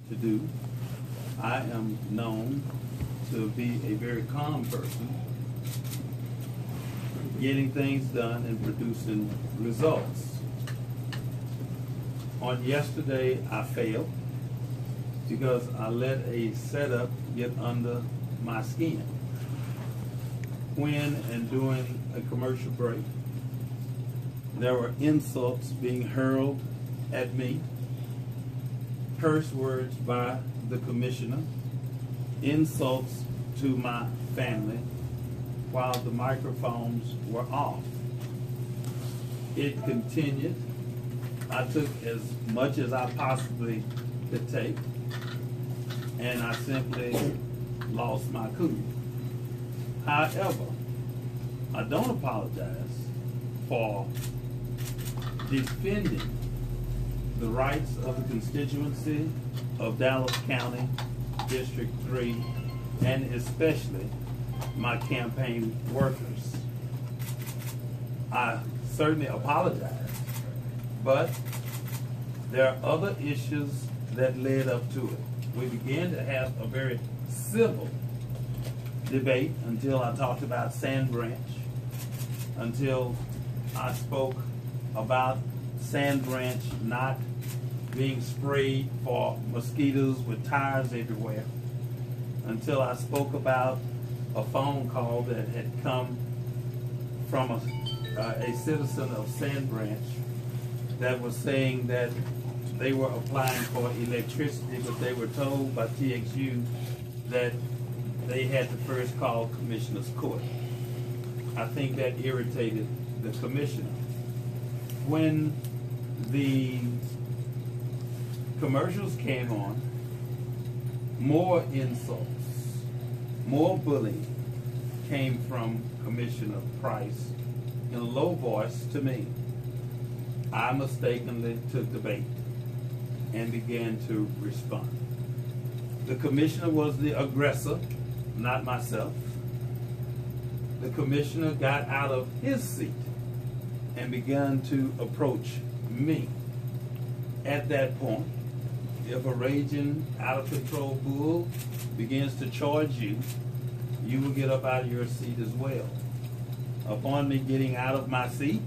to do. I am known to be a very calm person, getting things done and producing results. On yesterday, I failed because I let a setup get under my skin. When and during a commercial break, there were insults being hurled at me, curse words by the commissioner, insults to my family while the microphones were off. It continued. I took as much as I possibly could take, and I simply lost my cool. However, I don't apologize for defending the rights of the constituency of Dallas County, District 3, and especially my campaign workers. I certainly apologize, but there are other issues that led up to it. We began to have a very civil debate until I talked about Sand Branch, until I spoke about Sand Branch not being sprayed for mosquitoes with tires everywhere, until I spoke about a phone call that had come from a citizen of Sand Branch that was saying that they were applying for electricity, but they were told by TXU that they had to first call Commissioners Court. I think that irritated the commissioner. When the commercials came on, more insults, more bullying came from Commissioner Price in a low voice to me. I mistakenly took the bait and began to respond. The commissioner was the aggressor, not myself. The commissioner got out of his seat and began to approach me. At that point, if a raging, out of control bull begins to charge you, you will get up out of your seat as well. Upon me getting out of my seat,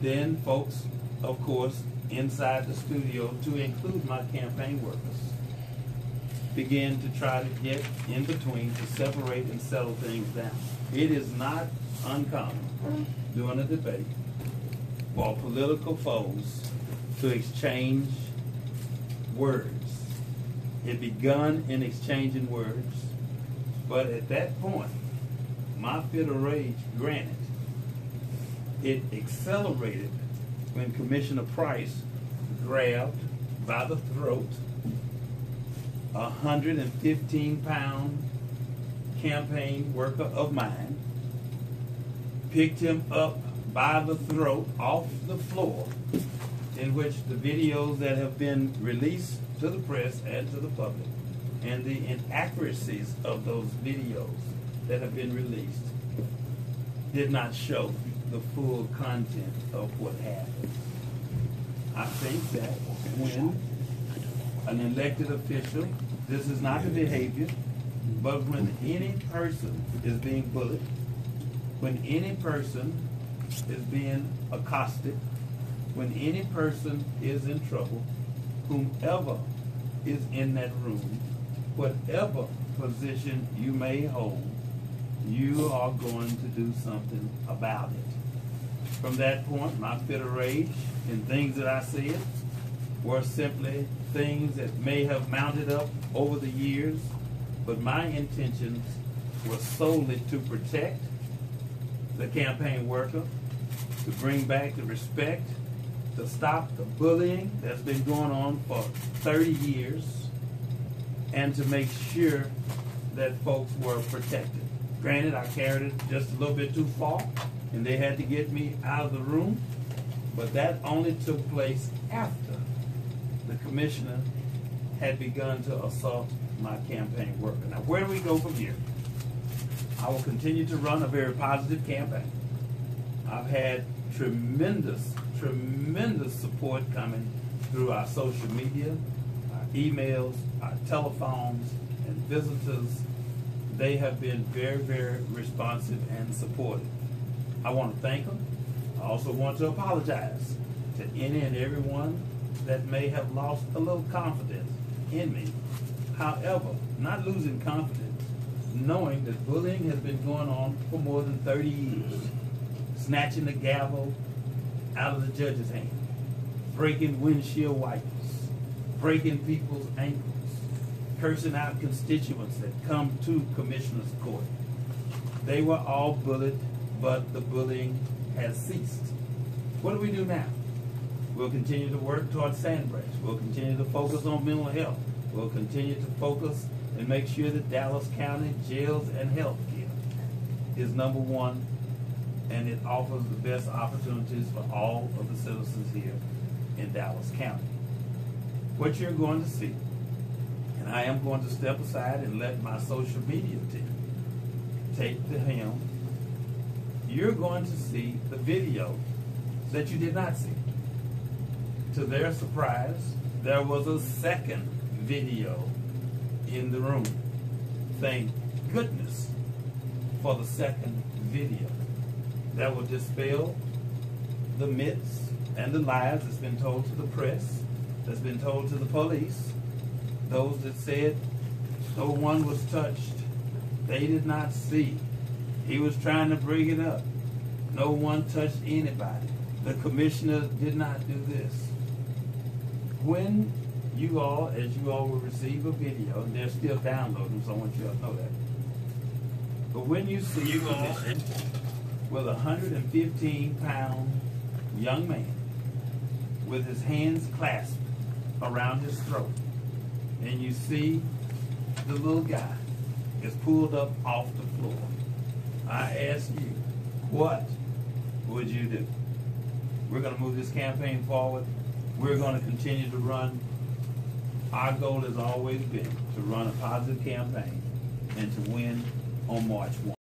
then folks, of course, inside the studio, to include my campaign workers, began to try to get in between to separate and settle things down. It is not uncommon during a debate for political foes to exchange words. It begun in exchanging words, but at that point, my fit of rage, granted, it accelerated when Commissioner Price grabbed by the throat a 115-pound campaign worker of mine, picked him up by the throat off the floor, in which the videos that have been released to the press and to the public, and the inaccuracies of those videos that have been released did not show the full content of what happened. I think that when an elected official, this is not the behavior, but when any person is being bullied, when any person is being accosted, when any person is in trouble, whomever is in that room, whatever position you may hold, you are going to do something about it. From that point, my fit of rage and things that I said were simply things that may have mounted up over the years, but my intentions were solely to protect the campaign worker, to bring back the respect, to stop the bullying that's been going on for 30 years, and to make sure that folks were protected. Granted, I carried it just a little bit too far, and they had to get me out of the room, but that only took place after the commissioner had begun to assault my campaign worker. Now, where do we go from here? I will continue to run a very positive campaign. I've had tremendous support coming through our social media, our emails, our telephones, and visitors. They have been very, very responsive and supportive. I want to thank them. I also want to apologize to any and everyone that may have lost a little confidence in me. However, not losing confidence, knowing that bullying has been going on for more than 30 years. Snatching the gavel out of the judge's hand, breaking windshield wipers, breaking people's ankles, cursing out constituents that come to Commissioners Court. They were all bullied, but the bullying has ceased. What do we do now? We'll continue to work towards Sandbridge. We'll continue to focus on mental health. We'll continue to focus and make sure that Dallas County jails and health care is number one, and it offers the best opportunities for all of the citizens here in Dallas County. What you're going to see, and I am going to step aside and let my social media team take the helm, you're going to see the video that you did not see. To their surprise, there was a second video in the room. Thank goodness for the second video. That will dispel the myths and the lies that's been told to the press, that's been told to the police, those that said no one was touched, they did not see, he was trying to bring it up, no one touched anybody, the commissioner did not do this. When you all, as you all will receive a video, and they're still downloading, so I want you to know that. But when you see you all with a 115-pound young man with his hands clasped around his throat, and you see the little guy is pulled up off the floor, I ask you, what would you do? We're going to move this campaign forward. We're going to continue to run. Our goal has always been to run a positive campaign and to win on March 1.